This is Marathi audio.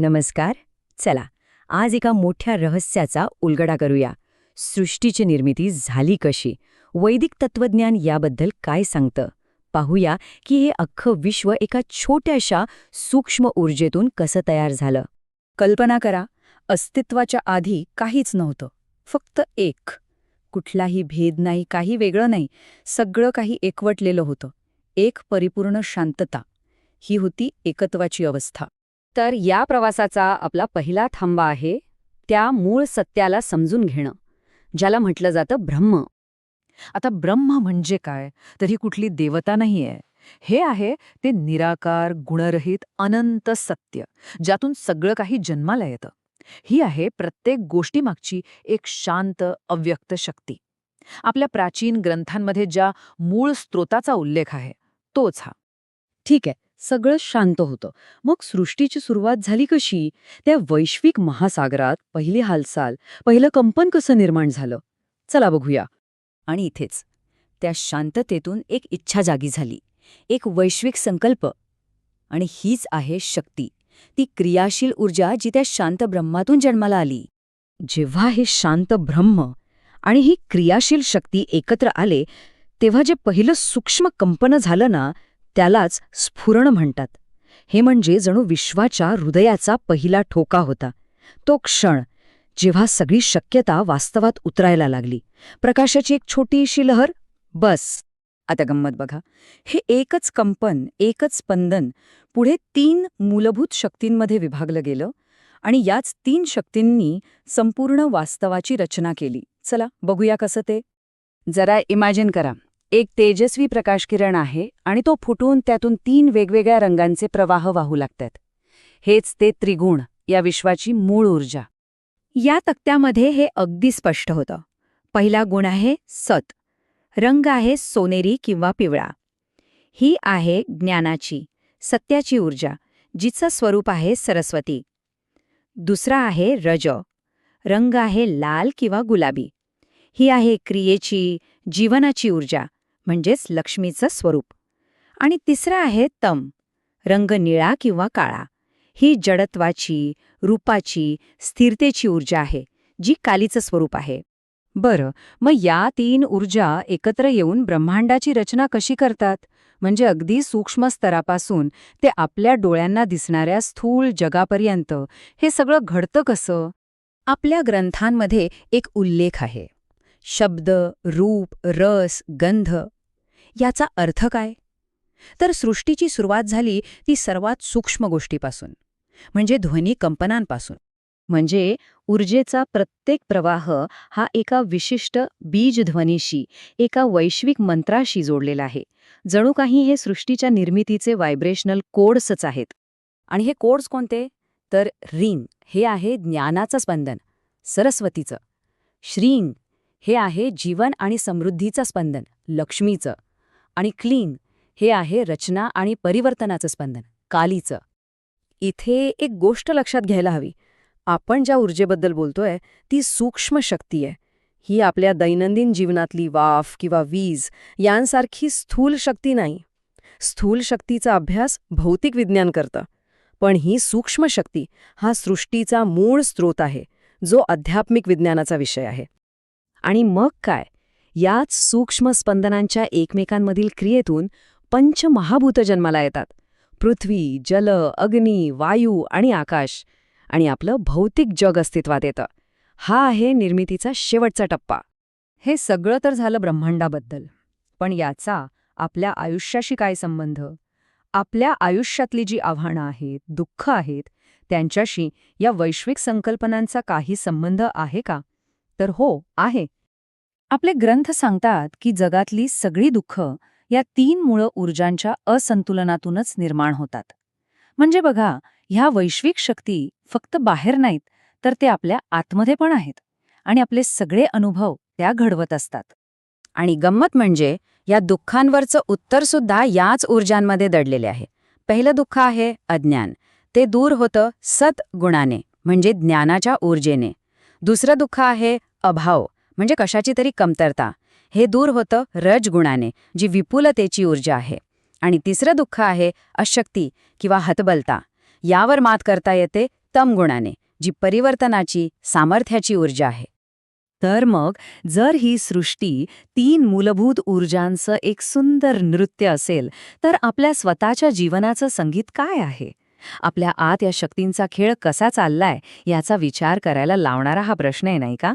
नमस्कार. चला, आज एका मोठ्या रहस्याचा उलगडा करूया. सृष्टीची निर्मिती झाली कशी? वैदिक तत्वज्ञान याबद्दल काय सांगतं? पाहूया की हे अख्खं विश्व एका छोट्याशा सूक्ष्म ऊर्जेतून कसं तयार झालं. कल्पना करा, अस्तित्वाच्या आधी काहीच नव्हतं. फक्त एक. कुठलाही भेद नाही, काही वेगळं नाही. सगळं काही एकवटलेलं होतं. एक परिपूर्ण शांतता. ही होती एकत्वाची अवस्था. तर या प्रवासाचा आपला पहिला थांबा आहे त्या मूळ सत्याला समजून घेणं, ज्याला म्हटलं जातं ब्रह्म. आता ब्रह्म म्हणजे काय? तर ही कुठली देवता नाहीये. हे आहे ते निराकार, गुणरहित, अनंत सत्य, ज्यातून सगळं काही जन्माला येतं. ही आहे प्रत्येक गोष्टीमागची एक शांत, अव्यक्त शक्ती. आपल्या प्राचीन ग्रंथांमध्ये ज्या मूळ स्रोताचा उल्लेख आहे तोच हा. ठीक आहे, सगळं शांत होतं. मग सृष्टीची सुरुवात झाली कशी? त्या वैश्विक महासागरात पहिली हालचाल, पहिलं कंपन कसं निर्माण झालं? चला बघूया. आणि इथेच त्या शांततेतून एक इच्छा जागी झाली, एक वैश्विक संकल्प. आणि हीच आहे शक्ती, ती क्रियाशील ऊर्जा जी त्या शांत ब्रह्मातून जन्माला आली. जेव्हा हे शांत ब्रह्म आणि ही क्रियाशील शक्ती एकत्र आले, तेव्हा जे पहिलं सूक्ष्म कंपन झालं ना, त्यालाच स्फुरण म्हणतात. हे म्हणजे जणू विश्वाच्या हृदयाचा पहिला ठोका होता. तो क्षण जेव्हा सगळी शक्यता वास्तवात उतरायला लागली. प्रकाशाची एक छोटीशी लहर, बस. आता गंमत बघा. हे एकच कंपन, एकच स्पंदन पुढे 3 मूलभूत शक्तींमध्ये विभागलं गेलं आणि याच 3 शक्तींनी संपूर्ण वास्तवाची रचना केली. चला बघूया कसं ते. जरा इमॅजिन करा, एक तेजस्वी प्रकाशकिरण आहे आणि तो फुटून त्यातून 3 वेगवेगळ्या रंगांचे प्रवाह वाहू लागतात. हेच ते त्रिगुण, या विश्वाची मूळ ऊर्जा. या तक्त्यामध्ये हे अगदी स्पष्ट होतं. पहिला गुण आहे सत. रंग आहे सोनेरी किंवा पिवळा. ही आहे ज्ञानाची, सत्याची ऊर्जा, जिचं स्वरूप आहे सरस्वती. दुसरा आहे रज. रंग आहे लाल किंवा गुलाबी. ही आहे क्रियेची, जीवनाची ऊर्जा, म्हणजेच लक्ष्मीचं स्वरूप. आणि तिसरा आहे तम. रंग निळा किंवा काळा. ही जडत्वाची, रूपाची, स्थिरतेची ऊर्जा आहे, जी कालीचं स्वरूप आहे. बरं, मग या 3 ऊर्जा एकत्र येऊन ब्रह्मांडाची रचना कशी करतात? म्हणजे अगदी सूक्ष्म स्तरापासून ते आपल्या डोळ्यांना दिसणाऱ्या स्थूल जगापर्यंत हे सगळं घडतं कसं? आपल्या ग्रंथांमध्ये एक उल्लेख आहे. शब्द, रूप, रस, गंध. याचा अर्थ काय? तर सृष्टीची सुरुवात झाली ती सर्वात सूक्ष्म गोष्टीपासून, म्हणजे ध्वनी कंपनांपासून. म्हणजे ऊर्जेचा प्रत्येक प्रवाह हा एका विशिष्ट बीजध्वनीशी, एका वैश्विक मंत्राशी जोडलेला आहे. जणू काही हे सृष्टीच्या निर्मितीचे व्हायब्रेशनल कोड्सच आहेत. आणि हे कोड्स कोणते? तर रिंग हे आहे ज्ञानाचं स्पंदन, सरस्वतीचं. श्रींग हे आहे जीवन आणि समृद्धीचं स्पंदन, लक्ष्मीचं. आणि क्लींग हे आहे रचना आणि परिवर्तनाचं स्पंदन, कालीचं. इथे एक गोष्ट लक्षात घ्यायला हवी. आपण ज्या ऊर्जेबद्दल बोलतोय ती सूक्ष्म शक्ती आहे. ही आपल्या दैनंदिन जीवनातली वाफ किंवा वीज यांसारखी स्थूल शक्ती नाही. स्थूल शक्तीचा अभ्यास भौतिक विज्ञान करतं. पण ही सूक्ष्म शक्ती हा सृष्टीचा मूळ स्रोत आहे, जो आध्यात्मिक विज्ञानाचा विषय आहे. आणि मग काय? याच सूक्ष्म स्पंदनांच्या एकमेकांमधील क्रियेतून पंचमहाभूत जन्माला येतात. पृथ्वी, जल, अग्नी, वायू आणि आकाश. आणि आपलं भौतिक जग अस्तित्वात येतं. हा आहे निर्मितीचा शेवटचा टप्पा. हे सगळं तर झालं ब्रह्मांडाबद्दल. पण याचा आपल्या आयुष्याशी काय संबंध? आपल्या आयुष्यातली जी आव्हानं आहेत, दुःख आहेत, त्यांच्याशी या वैश्विक संकल्पनांचा काही संबंध आहे का? तर हो, आहे. आपले ग्रंथ सांगतात की जगातली सगळी दुःख या 3 मूळ ऊर्जांच्या असंतुलनातूनच निर्माण होतात. म्हणजे बघा, ह्या वैश्विक शक्ती फक्त बाहेर नाहीत, तर ते आपल्या आतमध्ये पण आहेत. आणि आपले सगळे अनुभव त्या घडवत असतात. आणि गंमत म्हणजे या दुःखांवरचं उत्तरसुद्धा याच ऊर्जांमध्ये दडलेले आहे. पहिलं दुःख आहे अज्ञान. ते दूर होतं सत गुणाने, म्हणजे ज्ञानाच्या ऊर्जेने. दुसरं दुःख आहे अभाव, म्हणजे कशाची तरी कमतरता. हे दूर होतं रजगुणाने, जी विपुलतेची ऊर्जा आहे. आणि तिसरं दुःख आहे अशक्ती किंवा हतबलता. यावर मात करता येते तम गुणाने, जी परिवर्तनाची, सामर्थ्याची ऊर्जा आहे. तर मग जर ही सृष्टी 3 मूलभूत ऊर्जांचं एक सुंदर नृत्य असेल, तर आपल्या स्वतःच्या जीवनाचं संगीत काय आहे? आपल्या आत या शक्तींचा खेळ कसा चाललाय याचा विचार करायला लावणारा हा प्रश्न आहे, नाही का?